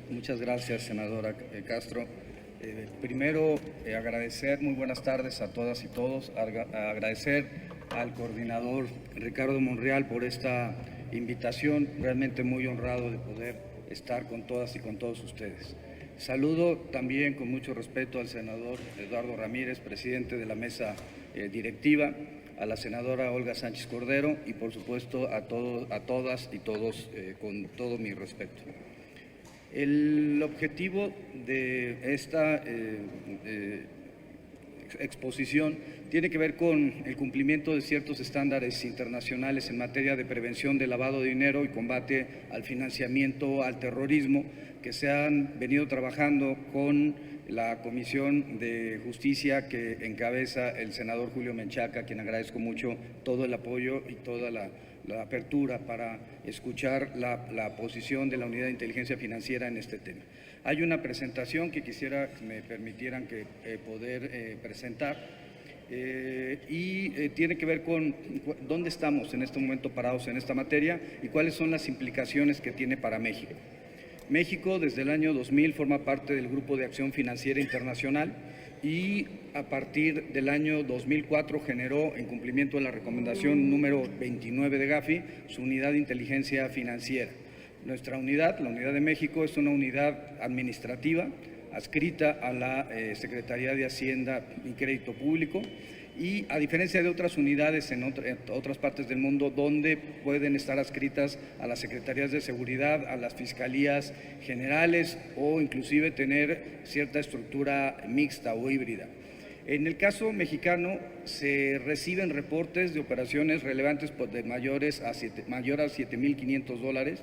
Muchas gracias, senadora Castro. Primero, agradecer, muy buenas tardes a todas y todos, agradecer al coordinador Ricardo Monreal por esta invitación, realmente muy honrado de poder estar con todas y con todos ustedes. Saludo también con mucho respeto al senador Eduardo Ramírez, presidente de la mesa directiva, a la senadora Olga Sánchez Cordero y por supuesto a todas y todos con todo mi respeto. El objetivo de esta exposición tiene que ver con el cumplimiento de ciertos estándares internacionales en materia de prevención del lavado de dinero y combate al financiamiento al terrorismo que se han venido trabajando con la Comisión de Justicia que encabeza el senador Julio Menchaca, a quien agradezco mucho todo el apoyo y toda la apertura para escuchar la posición de la Unidad de Inteligencia Financiera en este tema. Hay una presentación que quisiera que me permitieran poder presentar y tiene que ver con dónde estamos en este momento parados en esta materia y cuáles son las implicaciones que tiene para México. México desde el año 2000 forma parte del Grupo de Acción Financiera Internacional y a partir del año 2004 generó, en cumplimiento de la recomendación número 29 de Gafi, su unidad de inteligencia financiera. Nuestra unidad, la Unidad de México, es una unidad administrativa adscrita a la Secretaría de Hacienda y Crédito Público y a diferencia de otras unidades en otras partes del mundo donde pueden estar adscritas a las Secretarías de Seguridad, a las Fiscalías Generales o inclusive tener cierta estructura mixta o híbrida. En el caso mexicano se reciben reportes de operaciones relevantes de mayor a $7,500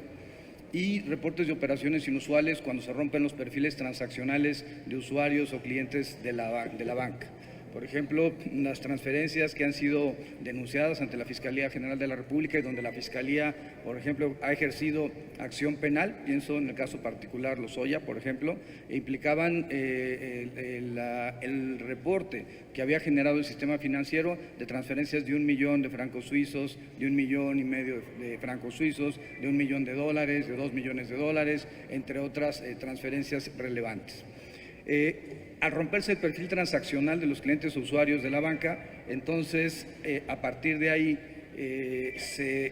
y reportes de operaciones inusuales cuando se rompen los perfiles transaccionales de usuarios o clientes de la banca. Por ejemplo, las transferencias que han sido denunciadas ante la Fiscalía General de la República y donde la Fiscalía, por ejemplo, ha ejercido acción penal, pienso en el caso particular Lozoya, por ejemplo, implicaban el reporte que había generado el sistema financiero de transferencias de 1 millón de francos suizos, de 1,5 millones de francos suizos, de $1 millón, de 2 millones de dólares, entre otras transferencias relevantes. Al romperse el perfil transaccional de los clientes o usuarios de la banca, entonces a partir de ahí se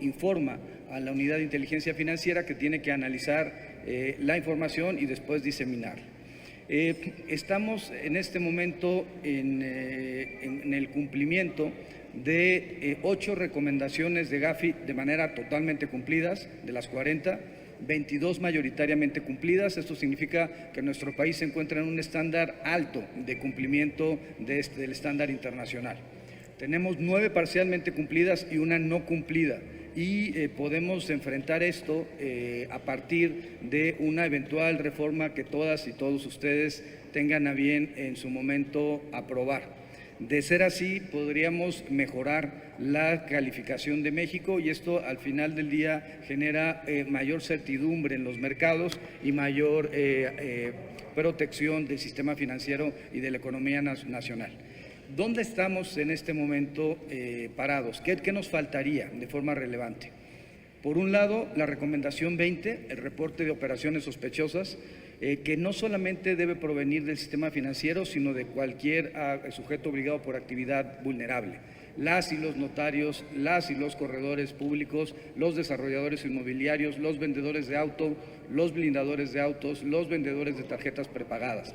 informa a la Unidad de Inteligencia Financiera que tiene que analizar la información y después diseminarla. Estamos en este momento en el cumplimiento de 8 recomendaciones de Gafi de manera totalmente cumplidas, de las 40, 22 mayoritariamente cumplidas. Esto significa que nuestro país se encuentra en un estándar alto de cumplimiento del estándar internacional. Tenemos 9 parcialmente cumplidas y una no cumplida y podemos enfrentar esto a partir de una eventual reforma que todas y todos ustedes tengan a bien en su momento aprobar. De ser así, podríamos mejorar la calificación de México y esto al final del día genera mayor certidumbre en los mercados y mayor protección del sistema financiero y de la economía nacional. ¿Dónde estamos en este momento parados? ¿Qué nos faltaría de forma relevante? Por un lado, la recomendación 20, el reporte de operaciones sospechosas, que no solamente debe provenir del sistema financiero, sino de cualquier sujeto obligado por actividad vulnerable. Las y los notarios, las y los corredores públicos, los desarrolladores inmobiliarios, los vendedores de auto, los blindadores de autos, los vendedores de tarjetas prepagadas.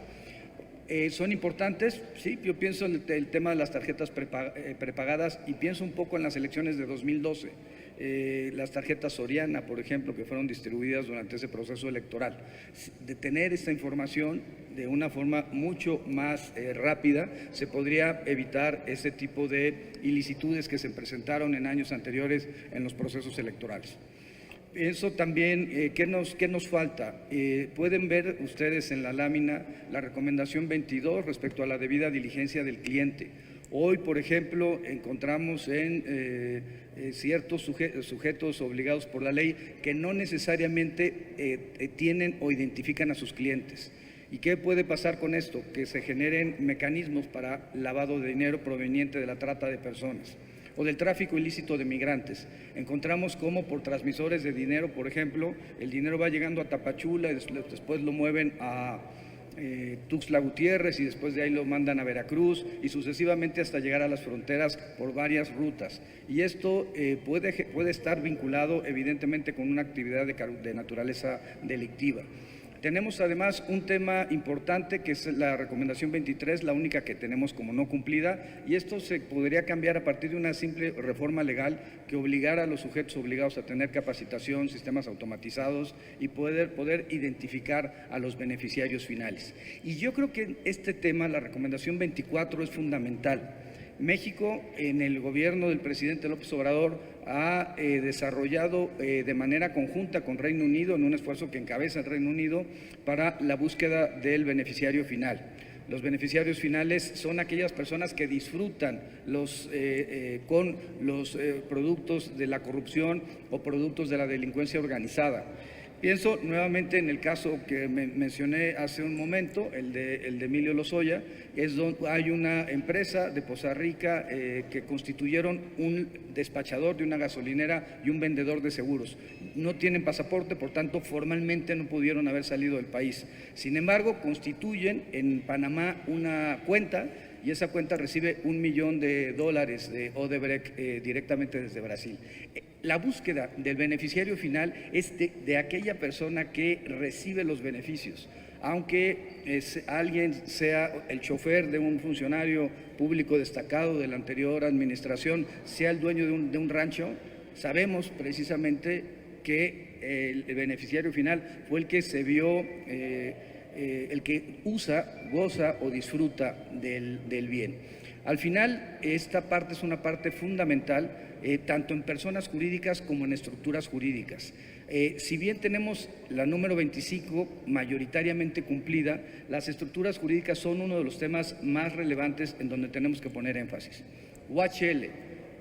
¿Son importantes? Sí, yo pienso en el tema de las tarjetas prepagadas y pienso un poco en las elecciones de 2012. Las tarjetas Soriana, por ejemplo, que fueron distribuidas durante ese proceso electoral. De tener esta información de una forma mucho más rápida, se podría evitar ese tipo de ilicitudes que se presentaron en años anteriores en los procesos electorales. Pienso también, ¿qué nos falta? Pueden ver ustedes en la lámina la recomendación 22 respecto a la debida diligencia del cliente. Hoy, por ejemplo, encontramos en ciertos sujetos obligados por la ley que no necesariamente tienen o identifican a sus clientes. ¿Y qué puede pasar con esto? Que se generen mecanismos para lavado de dinero proveniente de la trata de personas o del tráfico ilícito de migrantes. Encontramos cómo por transmisores de dinero, por ejemplo, el dinero va llegando a Tapachula y después lo mueven a Tuxtla Gutiérrez y después de ahí lo mandan a Veracruz y sucesivamente hasta llegar a las fronteras por varias rutas. Y esto puede estar vinculado evidentemente con una actividad de naturaleza delictiva. Tenemos además un tema importante que es la recomendación 23, la única que tenemos como no cumplida, y esto se podría cambiar a partir de una simple reforma legal que obligara a los sujetos obligados a tener capacitación, sistemas automatizados y poder identificar a los beneficiarios finales. Y yo creo que este tema, la recomendación 24, es fundamental. México, en el gobierno del presidente López Obrador, ha desarrollado de manera conjunta con Reino Unido, en un esfuerzo que encabeza el Reino Unido, para la búsqueda del beneficiario final. Los beneficiarios finales son aquellas personas que disfrutan con los productos de la corrupción o productos de la delincuencia organizada. Pienso nuevamente en el caso que mencioné hace un momento, el de Emilio Lozoya, es donde hay una empresa de Poza Rica que constituyeron un despachador de una gasolinera y un vendedor de seguros. No tienen pasaporte, por tanto, formalmente no pudieron haber salido del país. Sin embargo, constituyen en Panamá una cuenta y esa cuenta recibe $1 millón de Odebrecht directamente desde Brasil. La búsqueda del beneficiario final es de aquella persona que recibe los beneficios, aunque alguien sea el chofer de un funcionario público destacado de la anterior administración, sea el dueño de un rancho, sabemos precisamente que el beneficiario final fue el que se vio el que usa, goza o disfruta del bien. Al final, esta parte es una parte fundamental, tanto en personas jurídicas como en estructuras jurídicas. Si bien tenemos la número 25 mayoritariamente cumplida, las estructuras jurídicas son uno de los temas más relevantes en donde tenemos que poner énfasis. UHL,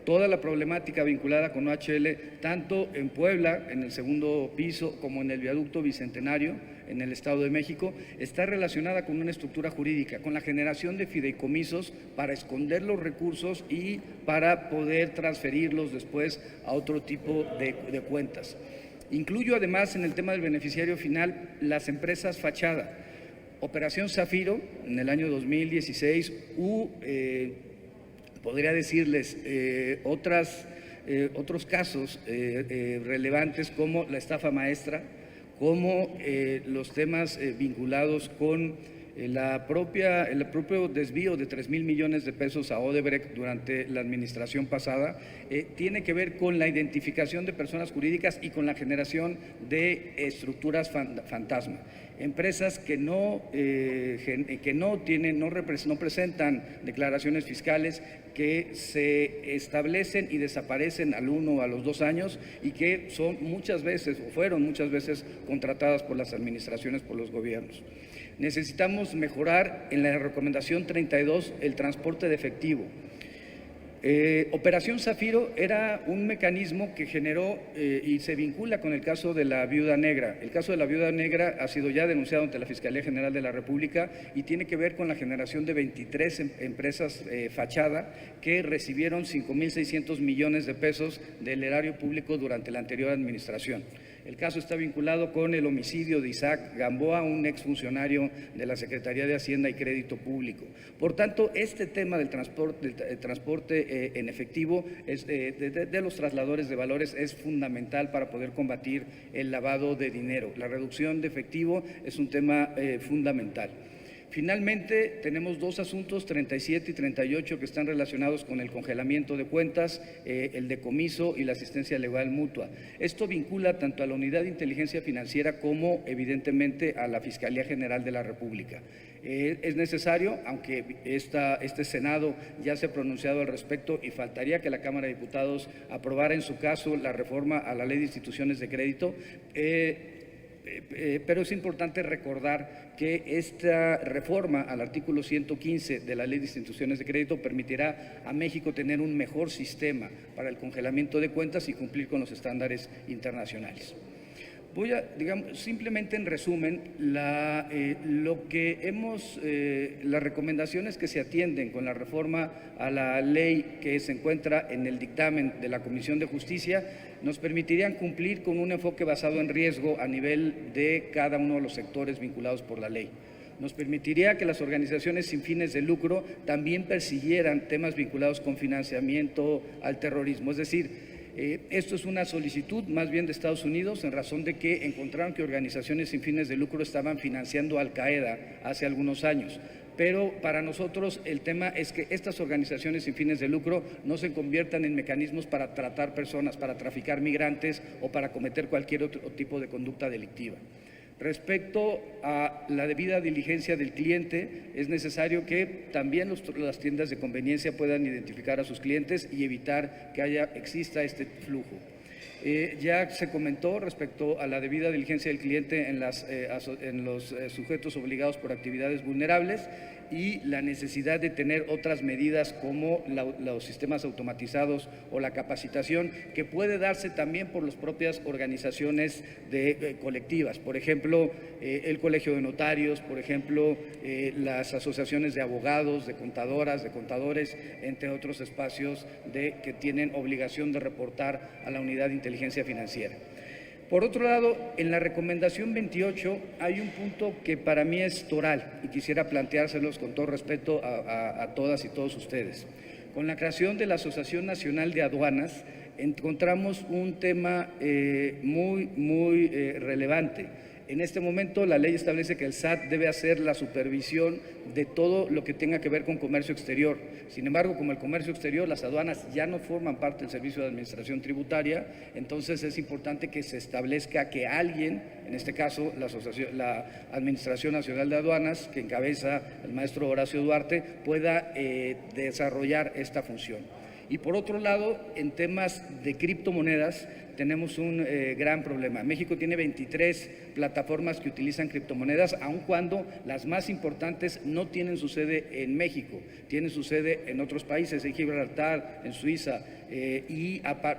toda la problemática vinculada con UHL, tanto en Puebla, en el segundo piso, como en el viaducto Bicentenario, en el Estado de México, está relacionada con una estructura jurídica, con la generación de fideicomisos para esconder los recursos y para poder transferirlos después a otro tipo de cuentas. Incluyo además en el tema del beneficiario final las empresas fachada. Operación Zafiro, en el año 2016, podría decirles otros casos relevantes como la estafa maestra, como los temas vinculados con el propio desvío de 3,000 millones de pesos a Odebrecht durante la administración pasada, tiene que ver con la identificación de personas jurídicas y con la generación de estructuras fantasma. Empresas que no presentan declaraciones fiscales, que se establecen y desaparecen al 1 o a los 2 años y que son muchas veces o fueron muchas veces contratadas por las administraciones, por los gobiernos. Necesitamos mejorar en la recomendación 32 el transporte de efectivo. Operación Zafiro era un mecanismo que generó y se vincula con el caso de la Viuda Negra. El caso de la Viuda Negra ha sido ya denunciado ante la Fiscalía General de la República y tiene que ver con la generación de 23 empresas fachada que recibieron 5,600 millones de pesos del erario público durante la anterior administración. El caso está vinculado con el homicidio de Isaac Gamboa, un exfuncionario de la Secretaría de Hacienda y Crédito Público. Por tanto, este tema del transporte en efectivo de los trasladadores de valores es fundamental para poder combatir el lavado de dinero. La reducción de efectivo es un tema fundamental. Finalmente, tenemos 2 asuntos, 37 y 38, que están relacionados con el congelamiento de cuentas, el decomiso y la asistencia legal mutua. Esto vincula tanto a la Unidad de Inteligencia Financiera como, evidentemente, a la Fiscalía General de la República. Es necesario, aunque este Senado ya se ha pronunciado al respecto y faltaría que la Cámara de Diputados aprobara en su caso la reforma a la Ley de Instituciones de Crédito, pero es importante recordar que esta reforma al artículo 115 de la Ley de Instituciones de Crédito permitirá a México tener un mejor sistema para el congelamiento de cuentas y cumplir con los estándares internacionales. Voy a, digamos, simplemente en resumen, las recomendaciones que se atienden con la reforma a la ley que se encuentra en el dictamen de la Comisión de Justicia nos permitirían cumplir con un enfoque basado en riesgo a nivel de cada uno de los sectores vinculados por la ley. Nos permitiría que las organizaciones sin fines de lucro también persiguieran temas vinculados con financiamiento al terrorismo, es decir, esto es una solicitud más bien de Estados Unidos en razón de que encontraron que organizaciones sin fines de lucro estaban financiando a Al-Qaeda hace algunos años. Pero para nosotros el tema es que estas organizaciones sin fines de lucro no se conviertan en mecanismos para tratar personas, para traficar migrantes o para cometer cualquier otro tipo de conducta delictiva. Respecto a la debida diligencia del cliente, es necesario que también las tiendas de conveniencia puedan identificar a sus clientes y evitar que exista este flujo. Ya se comentó respecto a la debida diligencia del cliente en los sujetos obligados por actividades vulnerables y la necesidad de tener otras medidas como los sistemas automatizados o la capacitación que puede darse también por las propias organizaciones colectivas. Por ejemplo, el Colegio de Notarios, por ejemplo, las asociaciones de abogados, de contadoras, de contadores, entre otros espacios que tienen obligación de reportar a la Unidad de Inteligencia Financiera. Por otro lado, en la recomendación 28 hay un punto que para mí es toral y quisiera planteárselos con todo respeto a todas y todos ustedes. Con la creación de la Asociación Nacional de Aduanas encontramos un tema muy relevante. En este momento la ley establece que el SAT debe hacer la supervisión de todo lo que tenga que ver con comercio exterior. Sin embargo, como el comercio exterior, las aduanas ya no forman parte del Servicio de Administración Tributaria, entonces es importante que se establezca que alguien, en este caso la Administración Nacional de Aduanas, que encabeza el maestro Horacio Duarte, pueda desarrollar esta función. Y por otro lado, en temas de criptomonedas, tenemos un gran problema. México tiene 23 plataformas que utilizan criptomonedas, aun cuando las más importantes no tienen su sede en México, tienen su sede en otros países, en Gibraltar, en Suiza,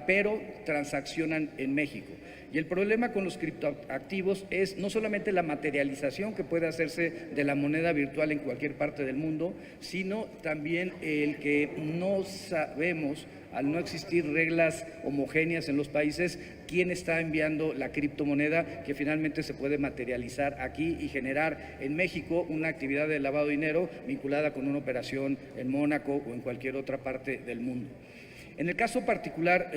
pero transaccionan en México. Y el problema con los criptoactivos es no solamente la materialización que puede hacerse de la moneda virtual en cualquier parte del mundo, sino también el que no sabemos, al no existir reglas homogéneas en los países, quién está enviando la criptomoneda que finalmente se puede materializar aquí y generar en México una actividad de lavado de dinero vinculada con una operación en Mónaco o en cualquier otra parte del mundo. En el caso particular,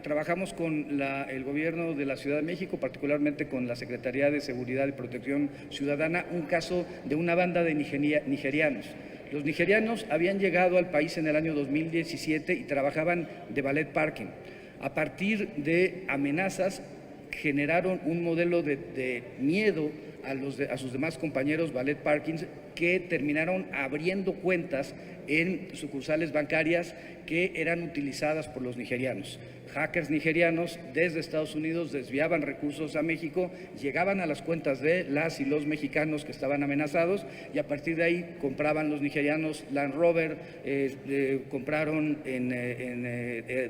trabajamos con el gobierno de la Ciudad de México, particularmente con la Secretaría de Seguridad y Protección Ciudadana, un caso de una banda de nigerianos. Los nigerianos habían llegado al país en el año 2017 y trabajaban de valet parking. A partir de amenazas, generaron un modelo de miedo a sus demás compañeros valet parkings que terminaron abriendo cuentas en sucursales bancarias que eran utilizadas por los nigerianos. Hackers nigerianos desde Estados Unidos desviaban recursos a México, llegaban a las cuentas de las y los mexicanos que estaban amenazados y a partir de ahí compraban los nigerianos Land Rover, compraron en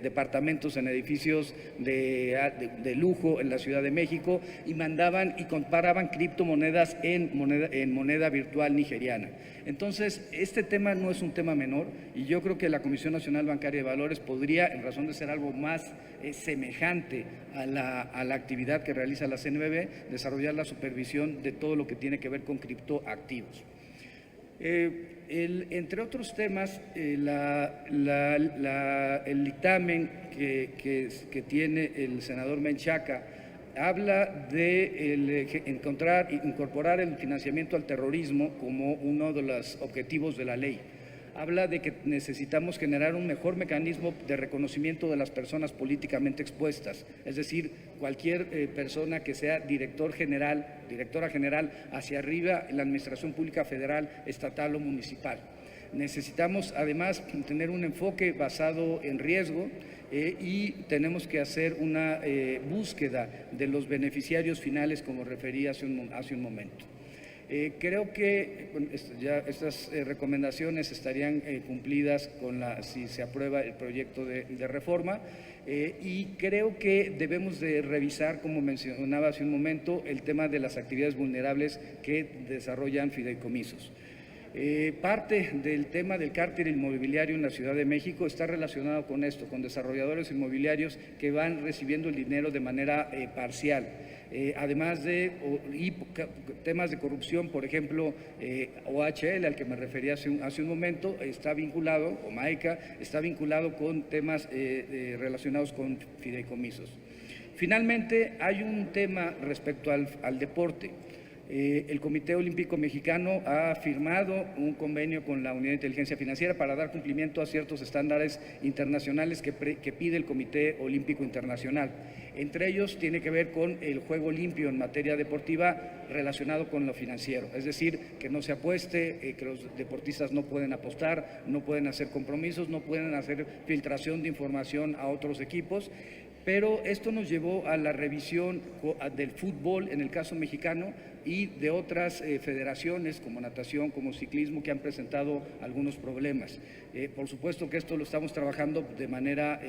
departamentos, en edificios de lujo en la Ciudad de México y mandaban y comparaban criptomonedas en moneda virtual nigeriana. Entonces, este tema no es un tema menor y yo creo que la Comisión Nacional Bancaria de Valores podría, en razón de ser algo más semejante a la actividad que realiza la CNBV, desarrollar la supervisión de todo lo que tiene que ver con criptoactivos. Entre otros temas, el dictamen que tiene el senador Menchaca habla de incorporar el financiamiento al terrorismo como uno de los objetivos de la ley. Habla de que necesitamos generar un mejor mecanismo de reconocimiento de las personas políticamente expuestas, es decir, cualquier persona que sea directora general hacia arriba en la administración pública federal, estatal o municipal. Necesitamos además tener un enfoque basado en riesgo y tenemos que hacer una búsqueda de los beneficiarios finales, como referí hace un momento. Creo que ya estas recomendaciones estarían cumplidas si se aprueba el proyecto de reforma, y creo que debemos de revisar, como mencionaba hace un momento, el tema de las actividades vulnerables que desarrollan fideicomisos. Parte del tema del cártel inmobiliario en la Ciudad de México está relacionado con esto, con desarrolladores inmobiliarios que van recibiendo el dinero de manera parcial. Además de temas de corrupción, por ejemplo, OHL, al que me refería hace un momento, está vinculado, o MAECA, está vinculado con temas relacionados con fideicomisos. Finalmente, hay un tema respecto al deporte. El Comité Olímpico Mexicano ha firmado un convenio con la Unidad de Inteligencia Financiera para dar cumplimiento a ciertos estándares internacionales que pide el Comité Olímpico Internacional. Entre ellos tiene que ver con el juego limpio en materia deportiva relacionado con lo financiero, es decir, que no se apueste, que los deportistas no pueden apostar, no pueden hacer compromisos, no pueden hacer filtración de información a otros equipos. Pero esto nos llevó a la revisión del fútbol en el caso mexicano y de otras federaciones como natación, como ciclismo, que han presentado algunos problemas. Por supuesto que esto lo estamos trabajando de manera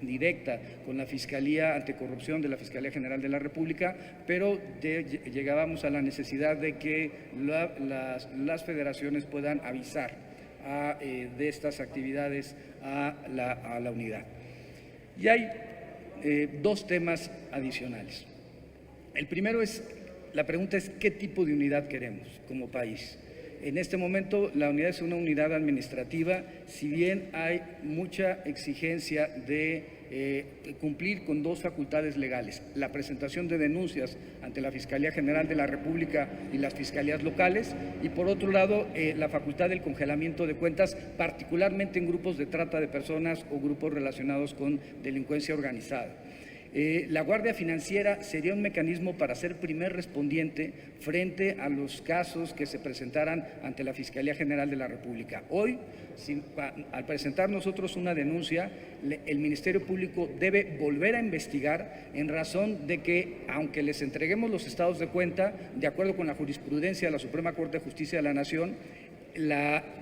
directa con la Fiscalía Anticorrupción de la Fiscalía General de la República, pero llegábamos a la necesidad de que las federaciones puedan avisar de estas actividades a la unidad. Y hay dos temas adicionales. El primero la pregunta es ¿qué tipo de unidad queremos como país? En este momento la unidad es una unidad administrativa, si bien hay mucha exigencia de cumplir con dos facultades legales: la presentación de denuncias ante la Fiscalía General de la República y las fiscalías locales, y por otro lado la facultad del congelamiento de cuentas, particularmente en grupos de trata de personas o grupos relacionados con delincuencia organizada. La Guardia Financiera sería un mecanismo para ser primer respondiente frente a los casos que se presentaran ante la Fiscalía General de la República. Hoy, al presentar nosotros una denuncia, el Ministerio Público debe volver a investigar en razón de que, aunque les entreguemos los estados de cuenta, de acuerdo con la jurisprudencia de la Suprema Corte de Justicia de la Nación,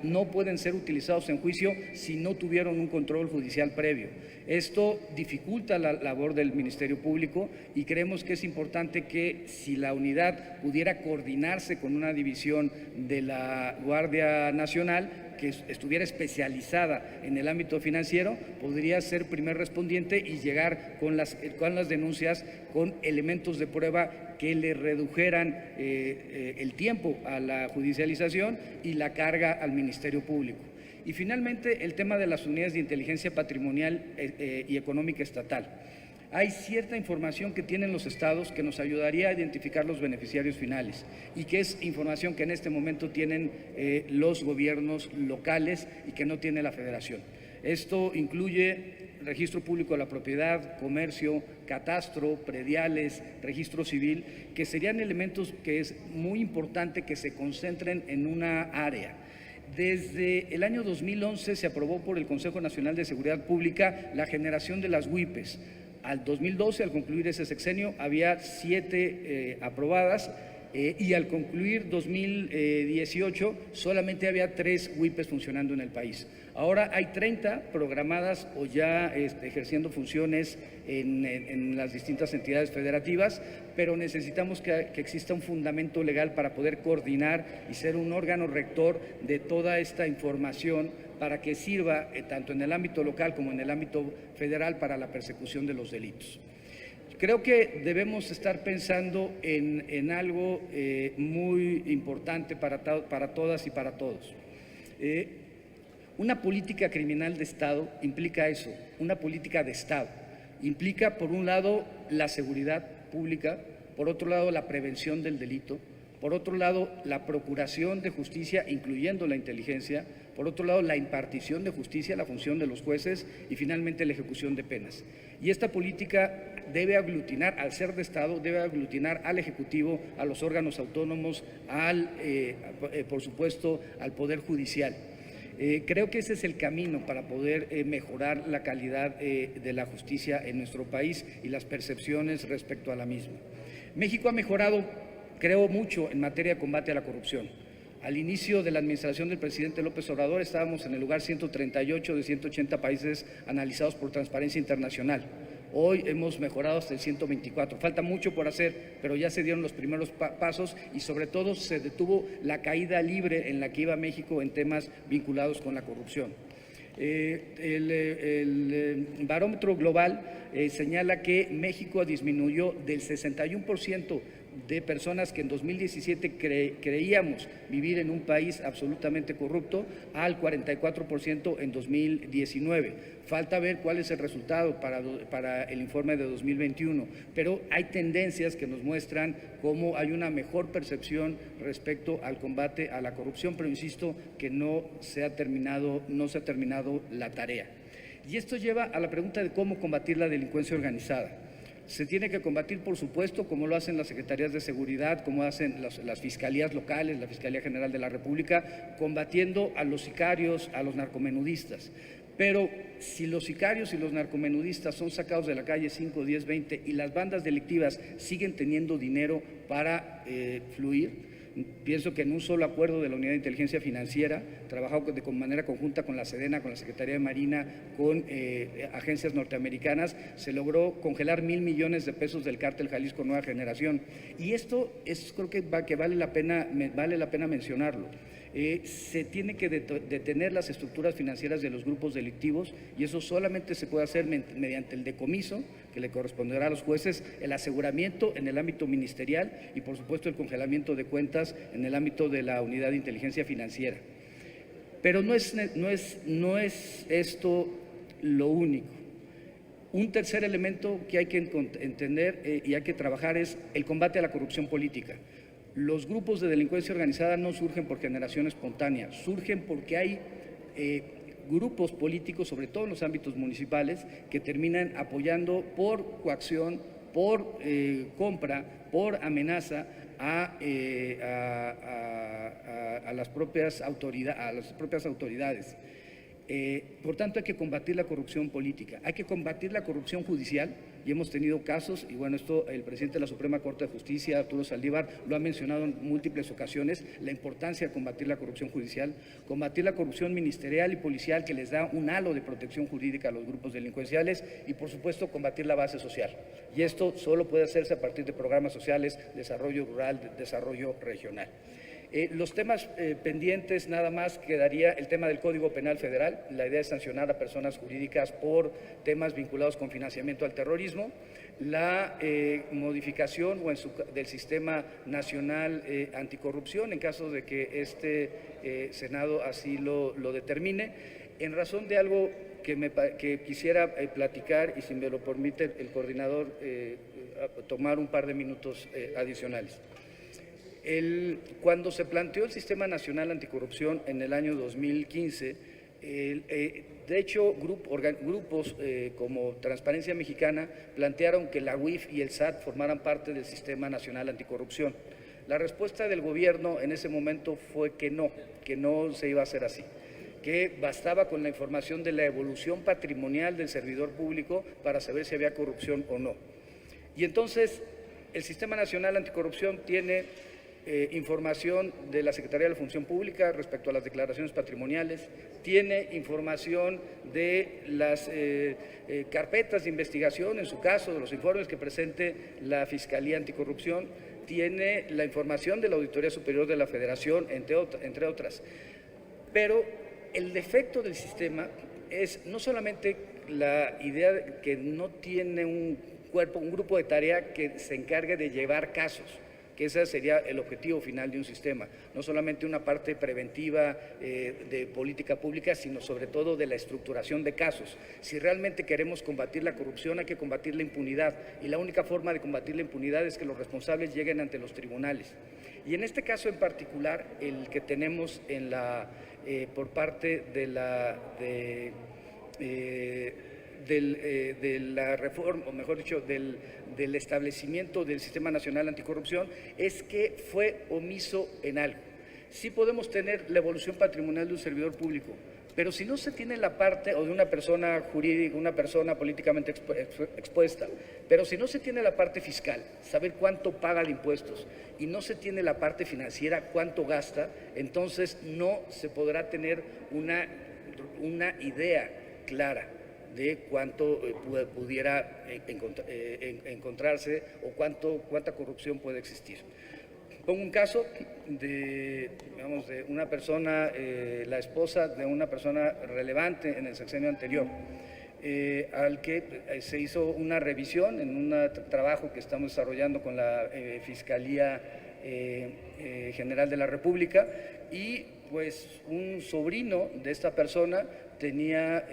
no pueden ser utilizados en juicio si no tuvieron un control judicial previo. Esto dificulta la labor del Ministerio Público y creemos que es importante que, si la unidad pudiera coordinarse con una división de la Guardia Nacional que estuviera especializada en el ámbito financiero, podría ser primer respondiente y llegar con las denuncias con elementos de prueba que le redujeran el tiempo a la judicialización y la carga al Ministerio Público. Y finalmente, el tema de las unidades de inteligencia patrimonial y económica estatal. Hay cierta información que tienen los estados que nos ayudaría a identificar los beneficiarios finales y que es información que en este momento tienen los gobiernos locales y que no tiene la Federación. Esto incluye registro público de la propiedad, comercio, catastro, prediales, registro civil, que serían elementos que es muy importante que se concentren en una área. Desde el año 2011 se aprobó por el Consejo Nacional de Seguridad Pública la generación de las WIPES. Al 2012, al concluir ese sexenio, había 7 aprobadas y al concluir 2018 solamente había 3 WIPES funcionando en el país. Ahora hay 30 programadas o ya ejerciendo funciones en las distintas entidades federativas, pero necesitamos que exista un fundamento legal para poder coordinar y ser un órgano rector de toda esta información para que sirva tanto en el ámbito local como en el ámbito federal para la persecución de los delitos. Creo que debemos estar pensando en algo muy importante para todas y para todos. Una política criminal de Estado implica eso, una política de Estado. Implica, por un lado, la seguridad pública, por otro lado, la prevención del delito, por otro lado, la procuración de justicia, incluyendo la inteligencia, por otro lado, la impartición de justicia, la función de los jueces y finalmente la ejecución de penas. Y esta política debe aglutinar, al ser de Estado, debe aglutinar al Ejecutivo, a los órganos autónomos, por supuesto, al Poder Judicial. Creo que ese es el camino para poder mejorar la calidad de la justicia en nuestro país y las percepciones respecto a la misma. México ha mejorado creo mucho en materia de combate a la corrupción. Al inicio de la administración del presidente López Obrador estábamos en el lugar 138 de 180 países analizados por Transparencia Internacional. Hoy hemos mejorado hasta el 124. Falta mucho por hacer, pero ya se dieron los primeros pasos y sobre todo se detuvo la caída libre en la que iba México en temas vinculados con la corrupción. El barómetro global señala que México disminuyó del 61% de personas que en 2017 creíamos vivir en un país absolutamente corrupto al 44% en 2019. Falta ver cuál es el resultado para el informe de 2021, pero hay tendencias que nos muestran cómo hay una mejor percepción respecto al combate a la corrupción, pero insisto que no se ha terminado la tarea. Y esto lleva a la pregunta de cómo combatir la delincuencia organizada. Se tiene que combatir, por supuesto, como lo hacen las secretarías de seguridad, como hacen las fiscalías locales, la Fiscalía General de la República, combatiendo a los sicarios, a los narcomenudistas. Pero si los sicarios y los narcomenudistas son sacados de la calle 5, 10, 20 y las bandas delictivas siguen teniendo dinero para fluir, pienso que en un solo acuerdo de la Unidad de Inteligencia Financiera, trabajado de manera conjunta con la Sedena, con la Secretaría de Marina, con agencias norteamericanas, se logró congelar 1,000 millones de pesos del cártel Jalisco Nueva Generación. Y esto creo que vale la pena mencionarlo. Se tiene que detener las estructuras financieras de los grupos delictivos y eso solamente se puede hacer mediante el decomiso que le corresponderá a los jueces, el aseguramiento en el ámbito ministerial y por supuesto el congelamiento de cuentas en el ámbito de la Unidad de Inteligencia Financiera. Pero no es esto lo único. Un tercer elemento que hay que entender y hay que trabajar es el combate a la corrupción política. Los grupos de delincuencia organizada no surgen por generación espontánea, surgen porque hay grupos políticos, sobre todo en los ámbitos municipales, que terminan apoyando por coacción, por compra, por amenaza a las propias autoridades. Por tanto, hay que combatir la corrupción política, hay que combatir la corrupción judicial y hemos tenido casos, y bueno, esto el presidente de la Suprema Corte de Justicia, Arturo Saldívar, lo ha mencionado en múltiples ocasiones, la importancia de combatir la corrupción judicial, combatir la corrupción ministerial y policial que les da un halo de protección jurídica a los grupos delincuenciales y por supuesto combatir la base social. Y esto solo puede hacerse a partir de programas sociales, desarrollo rural, desarrollo regional. Los temas pendientes, nada más quedaría el tema del Código Penal Federal. La idea es sancionar a personas jurídicas por temas vinculados con financiamiento al terrorismo, la modificación del Sistema Nacional Anticorrupción en caso de que este Senado así lo determine, en razón de algo que quisiera platicar y si me lo permite el coordinador tomar un par de minutos adicionales. Cuando se planteó el Sistema Nacional Anticorrupción en el año 2015, de hecho grupos como Transparencia Mexicana plantearon que la UIF y el SAT formaran parte del Sistema Nacional Anticorrupción. La respuesta del gobierno en ese momento fue que no se iba a hacer así, que bastaba con la información de la evolución patrimonial del servidor público para saber si había corrupción o no. Y entonces el Sistema Nacional Anticorrupción tiene información de la Secretaría de la Función Pública respecto a las declaraciones patrimoniales, tiene información de las carpetas de investigación, en su caso, de los informes que presente la Fiscalía Anticorrupción, tiene la información de la Auditoría Superior de la Federación, entre otras. Pero el defecto del sistema es no solamente la idea de que no tiene un grupo de tarea que se encargue de llevar casos, que ese sería el objetivo final de un sistema, no solamente una parte preventiva de política pública, sino sobre todo de la estructuración de casos. Si realmente queremos combatir la corrupción, hay que combatir la impunidad, y la única forma de combatir la impunidad es que los responsables lleguen ante los tribunales. Y en este caso en particular, el que tenemos por parte de la reforma, o mejor dicho, del establecimiento del Sistema Nacional Anticorrupción, es que fue omiso en algo. Sí podemos tener la evolución patrimonial de un servidor público, Pero si no se tiene la parte, o de una persona jurídica, una persona políticamente expuesta, pero si no se tiene la parte fiscal, saber cuánto paga de impuestos, y no se tiene la parte financiera, cuánto gasta, entonces no se podrá tener una idea clara de cuánto pudiera encontrarse o cuánta corrupción puede existir. Pongo un caso de una persona, la esposa de una persona relevante en el sexenio anterior, al que se hizo una revisión en un trabajo que estamos desarrollando con la Fiscalía General de la República, y pues un sobrino de esta persona tenía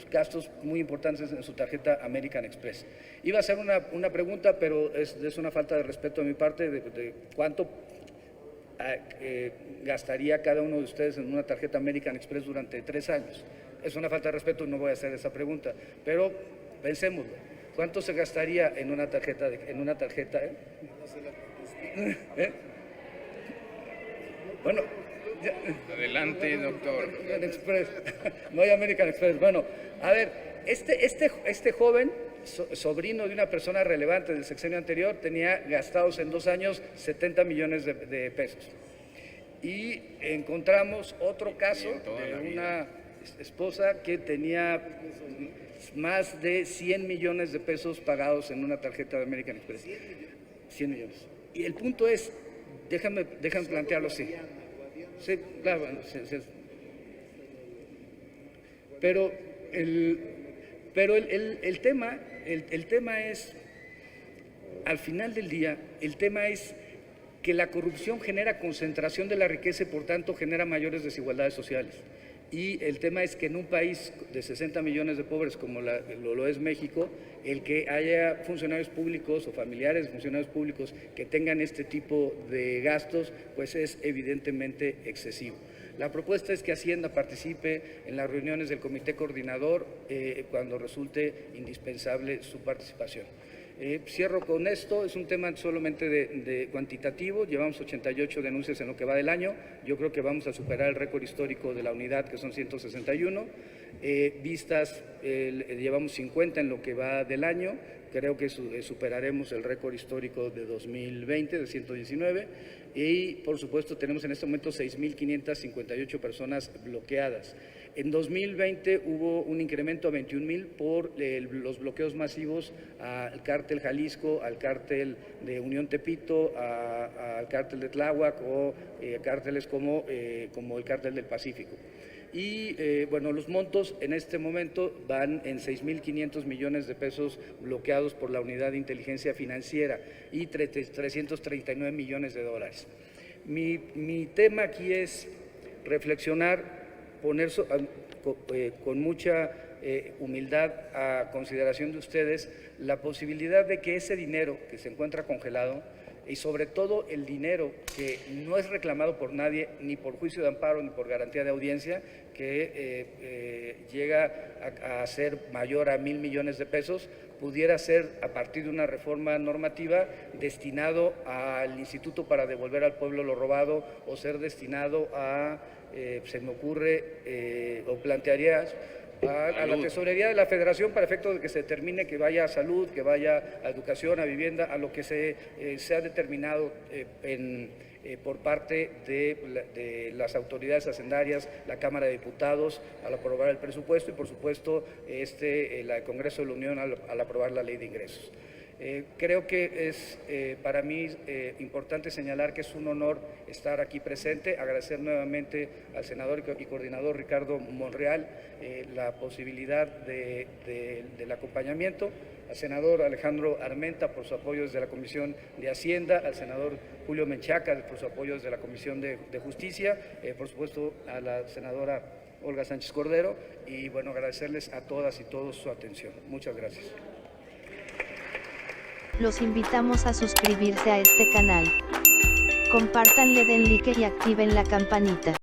gastos muy importantes en su tarjeta American Express. Iba a hacer una pregunta, pero es una falta de respeto de mi parte de cuánto gastaría cada uno de ustedes en una tarjeta American Express durante 3 años. Es una falta de respeto y no voy a hacer esa pregunta, pero pensémoslo. ¿Cuánto se gastaría en una tarjeta? Bueno, adelante, doctor. Express. No hay American Express. Bueno, a ver, este joven, sobrino de una persona relevante del sexenio anterior, tenía gastados en 2 años 70 millones de pesos. Y encontramos otro caso de una esposa que tenía más de 100 millones de pesos pagados en una tarjeta de American Express. 100 millones. Y el punto es, déjame plantearlo así. Sí, claro, bueno, sí. Pero el tema es, al final del día, el tema es que la corrupción genera concentración de la riqueza y por tanto genera mayores desigualdades sociales. Y el tema es que en un país de 60 millones de pobres como lo es México, el que haya funcionarios públicos o familiares de funcionarios públicos que tengan este tipo de gastos, pues es evidentemente excesivo. La propuesta es que Hacienda participe en las reuniones del comité coordinador cuando resulte indispensable su participación. Cierro con esto, es un tema solamente de cuantitativo, llevamos 88 denuncias en lo que va del año, yo creo que vamos a superar el récord histórico de la unidad, que son 161, vistas llevamos 50 en lo que va del año, creo que superaremos el récord histórico de 2020 de 119 y por supuesto tenemos en este momento 6.558 personas bloqueadas. En 2020 hubo un incremento a 21,000 por los bloqueos masivos al cártel Jalisco, al cártel de Unión Tepito, al cártel de Tláhuac o cárteles como el cártel del Pacífico. Y bueno, los montos en este momento van en 6.500 millones de pesos bloqueados por la Unidad de Inteligencia Financiera y 339 millones de dólares. Mi tema aquí es reflexionar, poner con mucha humildad a consideración de ustedes la posibilidad de que ese dinero que se encuentra congelado y sobre todo el dinero que no es reclamado por nadie, ni por juicio de amparo ni por garantía de audiencia, que llega a ser mayor a 1,000 millones de pesos, pudiera ser a partir de una reforma normativa destinado al Instituto para devolver al pueblo lo robado o ser destinado a, se me ocurre, o plantearías, a la tesorería de la Federación para efecto de que se determine que vaya a salud, que vaya a educación, a vivienda, a lo que se ha determinado por parte de las autoridades hacendarias, la Cámara de Diputados al aprobar el presupuesto y por supuesto el Congreso de la Unión al aprobar la Ley de Ingresos. Creo que es para mí importante señalar que es un honor estar aquí presente, agradecer nuevamente al senador y coordinador Ricardo Monreal la posibilidad del acompañamiento, al senador Alejandro Armenta por su apoyo desde la Comisión de Hacienda, al senador Julio Menchaca por su apoyo desde la Comisión de Justicia, por supuesto a la senadora Olga Sánchez Cordero y bueno, agradecerles a todas y todos su atención. Muchas gracias. Los invitamos a suscribirse a este canal. Compártanle, den like y activen la campanita.